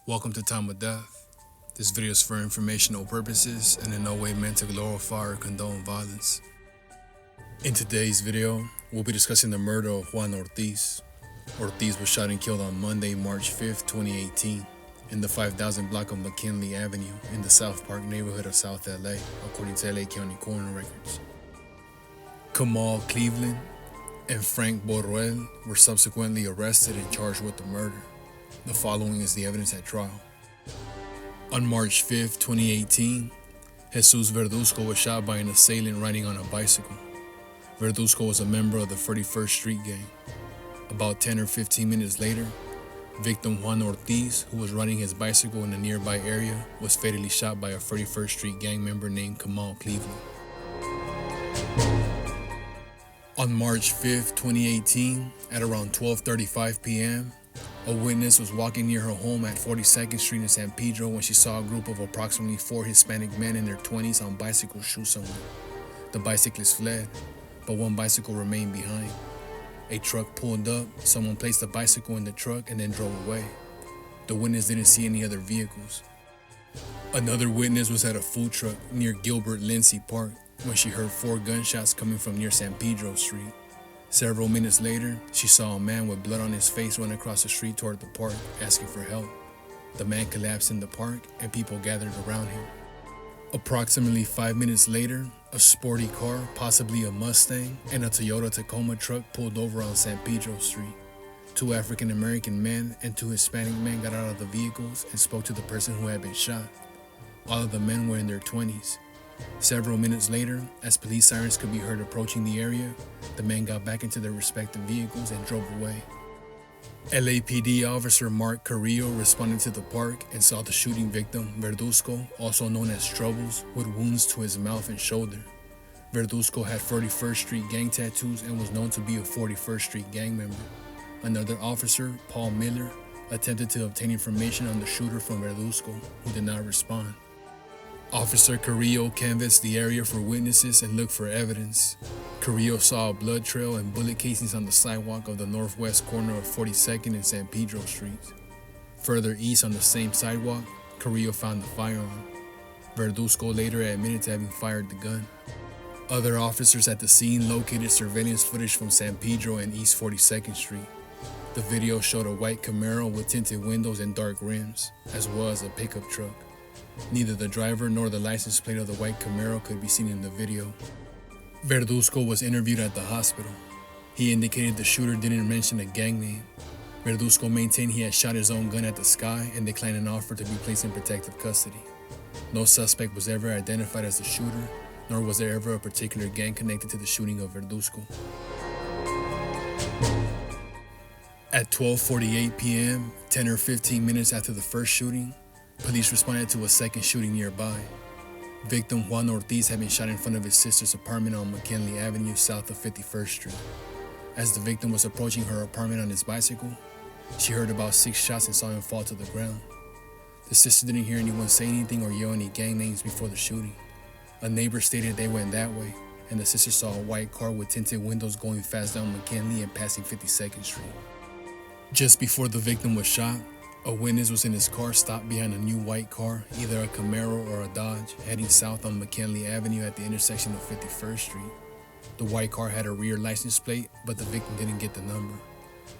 Welcome to Time of Death. This video is for informational purposes and in no way meant to glorify or condone violence. In today's video, we'll be discussing the murder of Juan Ortiz. Ortiz was shot and killed on Monday, March 5th, 2018, in the 5000 block of McKinley Avenue in the South Park neighborhood of South LA, according to LA County Coroner records. Kamal Cleveland and Frank Borrell were subsequently arrested and charged with the murder. The following is the evidence at trial. On March 5th, 2018, Jesus Verduzco was shot by an assailant riding on a bicycle. Verduzco was a member of the 31st Street Gang. About 10 or 15 minutes later, victim Juan Ortiz, who was riding his bicycle in a nearby area, was fatally shot by a 31st Street Gang member named Kamal Cleveland. On March 5th, 2018, at around 12:35 p.m., a witness was walking near her home at 42nd Street in San Pedro when she saw a group of approximately 4 Hispanic men in their 20s on bicycles shoot someone. The bicyclists fled, but one bicycle remained behind. A truck pulled up, someone placed the bicycle in the truck and then drove away. The witness didn't see any other vehicles. Another witness was at a food truck near Gilbert Lindsay Park when she heard 4 gunshots coming from near San Pedro Street. Several minutes later, she saw a man with blood on his face run across the street toward the park, asking for help. The man collapsed in the park and people gathered around him. Approximately 5 minutes later, a sporty car, possibly a Mustang, and a Toyota Tacoma truck pulled over on San Pedro Street. 2 African American men and 2 Hispanic men got out of the vehicles and spoke to the person who had been shot. All of the men were in their 20s. Several minutes later, as police sirens could be heard approaching the area, the men got back into their respective vehicles and drove away. LAPD officer Mark Carrillo responded to the park and saw the shooting victim, Verduzco, also known as Troubles, with wounds to his mouth and shoulder. Verduzco had 41st Street Gang tattoos and was known to be a 41st Street Gang member. Another officer, Paul Miller, attempted to obtain information on the shooter from Verduzco, who did not respond. Officer Carrillo canvassed the area for witnesses and looked for evidence. Carrillo saw a blood trail and bullet casings on the sidewalk of the northwest corner of 42nd and San Pedro Streets. Further east on the same sidewalk, Carrillo found the firearm. Verduzco later admitted to having fired the gun. Other officers at the scene located surveillance footage from San Pedro and East 42nd Street. The video showed a white Camaro with tinted windows and dark rims, as well as a pickup truck. Neither the driver nor the license plate of the white Camaro could be seen in the video. Verduzco was interviewed at the hospital. He indicated the shooter didn't mention a gang name. Verduzco maintained he had shot his own gun at the sky and declined an offer to be placed in protective custody. No suspect was ever identified as the shooter, nor was there ever a particular gang connected to the shooting of Verduzco. At 12:48 p.m., 10 or 15 minutes after the first shooting, police responded to a second shooting nearby. Victim Juan Ortiz had been shot in front of his sister's apartment on McKinley Avenue south of 51st Street. As the victim was approaching her apartment on his bicycle, she heard about 6 shots and saw him fall to the ground. The sister didn't hear anyone say anything or yell any gang names before the shooting. A neighbor stated they went that way, and the sister saw a white car with tinted windows going fast down McKinley and passing 52nd Street. Just before the victim was shot, a witness was in his car stopped behind a new white car, either a Camaro or a Dodge, heading south on McKinley Avenue at the intersection of 51st Street. The white car had a rear license plate, but the victim didn't get the number.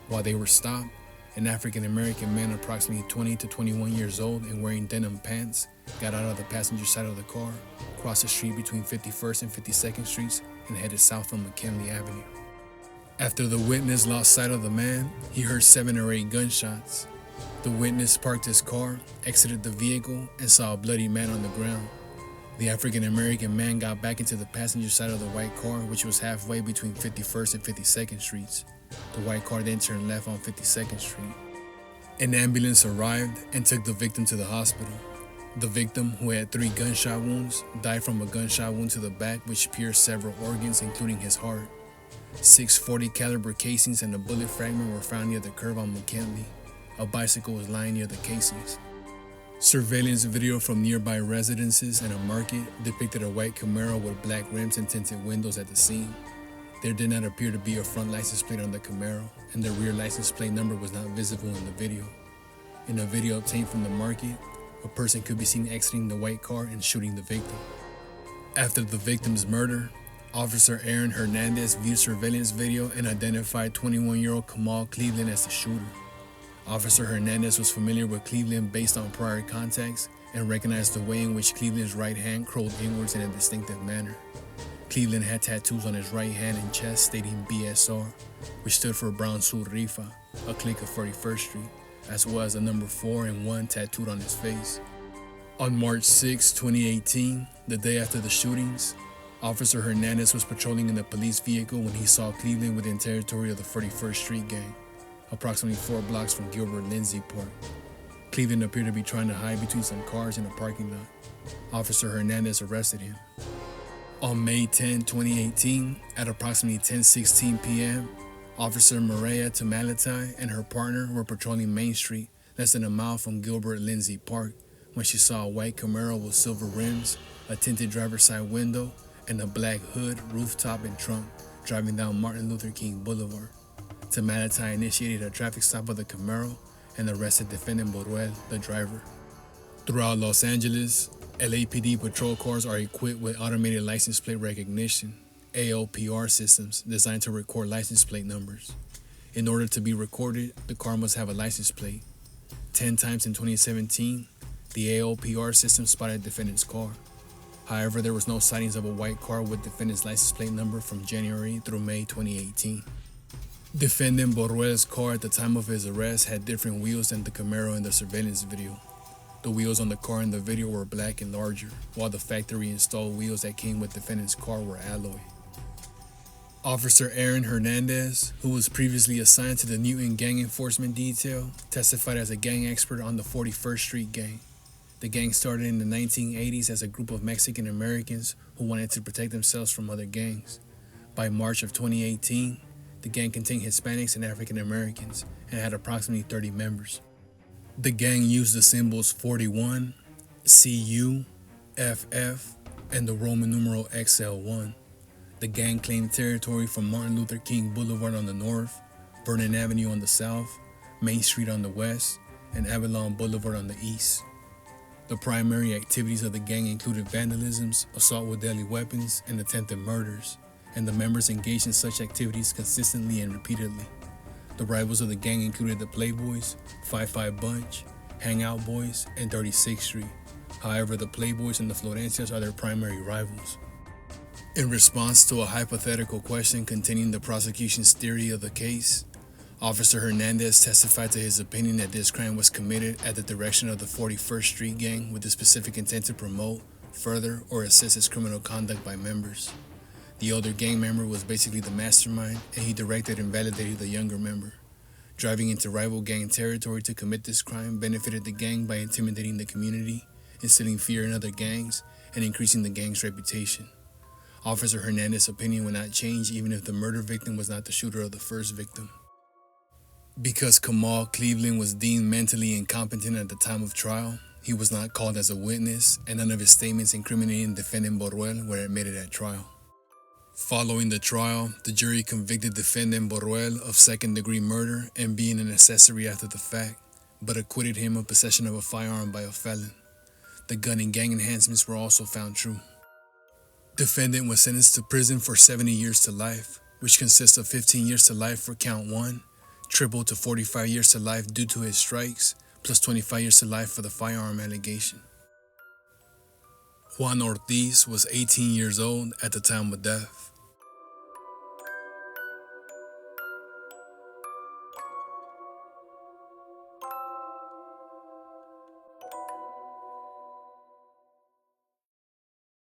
While they were stopped, an African American man approximately 20 to 21 years old and wearing denim pants got out of the passenger side of the car, crossed the street between 51st and 52nd Streets, and headed south on McKinley Avenue. After the witness lost sight of the man, he heard 7 or 8 gunshots. The witness parked his car, exited the vehicle, and saw a bloody man on the ground. The African-American man got back into the passenger side of the white car, which was halfway between 51st and 52nd Streets. The white car then turned left on 52nd Street. An ambulance arrived and took the victim to the hospital. The victim, who had 3 gunshot wounds, died from a gunshot wound to the back which pierced several organs, including his heart. 6 .40 caliber casings and a bullet fragment were found near the curb on McKinley. A bicycle was lying near the casings. Surveillance video from nearby residences and a market depicted a white Camaro with black rims and tinted windows at the scene. There did not appear to be a front license plate on the Camaro, and the rear license plate number was not visible in the video. In a video obtained from the market, a person could be seen exiting the white car and shooting the victim. After the victim's murder, Officer Aaron Hernandez viewed surveillance video and identified 21-year-old Kamal Cleveland as the shooter. Officer Hernandez was familiar with Cleveland based on prior contacts and recognized the way in which Cleveland's right hand curled inwards in a distinctive manner. Cleveland had tattoos on his right hand and chest stating BSR, which stood for Brown Suit Rifa, a clique of 41st Street, as well as the number 4 and 1 tattooed on his face. On March 6, 2018, the day after the shootings, Officer Hernandez was patrolling in a police vehicle when he saw Cleveland within territory of the 41st Street gang, approximately 4 blocks from Gilbert Lindsay Park. Cleveland appeared to be trying to hide between some cars in a parking lot. Officer Hernandez arrested him. On May 10, 2018, at approximately 10:16 p.m., Officer Maria Tamalatai and her partner were patrolling Main Street, less than a mile from Gilbert Lindsay Park, when she saw a white Camaro with silver rims, a tinted driver's side window, and a black hood, rooftop, and trunk driving down Martin Luther King Boulevard. Tamalatai initiated a traffic stop of the Camaro and arrested defendant Boruel, the driver. Throughout Los Angeles, LAPD patrol cars are equipped with automated license plate recognition, AOPR systems designed to record license plate numbers. In order to be recorded, the car must have a license plate. 10 times in 2017, the AOPR system spotted defendant's car. However, there was no sightings of a white car with defendant's license plate number from January through May 2018. Defendant Boruel's car at the time of his arrest had different wheels than the Camaro in the surveillance video. The wheels on the car in the video were black and larger, while the factory installed wheels that came with defendant's car were alloy. Officer Aaron Hernandez, who was previously assigned to the Newton Gang Enforcement Detail, testified as a gang expert on the 41st Street Gang. The gang started in the 1980s as a group of Mexican Americans who wanted to protect themselves from other gangs. By March of 2018, the gang contained Hispanics and African Americans and had approximately 30 members. The gang used the symbols 41, CU, FF, and the Roman numeral XL1. The gang claimed territory from Martin Luther King Boulevard on the north, Vernon Avenue on the south, Main Street on the west, and Avalon Boulevard on the east. The primary activities of the gang included vandalisms, assault with deadly weapons, and attempted murders, and the members engaged in such activities consistently and repeatedly. The rivals of the gang included the Playboys, 5-5 Bunch, Hangout Boys, and 36th Street. However, the Playboys and the Florencias are their primary rivals. In response to a hypothetical question containing the prosecution's theory of the case, Officer Hernandez testified to his opinion that this crime was committed at the direction of the 41st Street Gang with the specific intent to promote, further, or assist its criminal conduct by members. The older gang member was basically the mastermind, and he directed and validated the younger member. Driving into rival gang territory to commit this crime benefited the gang by intimidating the community, instilling fear in other gangs, and increasing the gang's reputation. Officer Hernandez's opinion would not change even if the murder victim was not the shooter of the first victim. Because Kamal Cleveland was deemed mentally incompetent at the time of trial, he was not called as a witness, and none of his statements incriminating defendant Boruel were admitted at trial. Following the trial, the jury convicted defendant Boruel of second-degree murder and being an accessory after the fact, but acquitted him of possession of a firearm by a felon. The gun and gang enhancements were also found true. Defendant was sentenced to prison for 70 years to life, which consists of 15 years to life for count 1, tripled to 45 years to life due to his strikes, plus 25 years to life for the firearm allegation. Juan Ortiz was 18 years old at the time of death.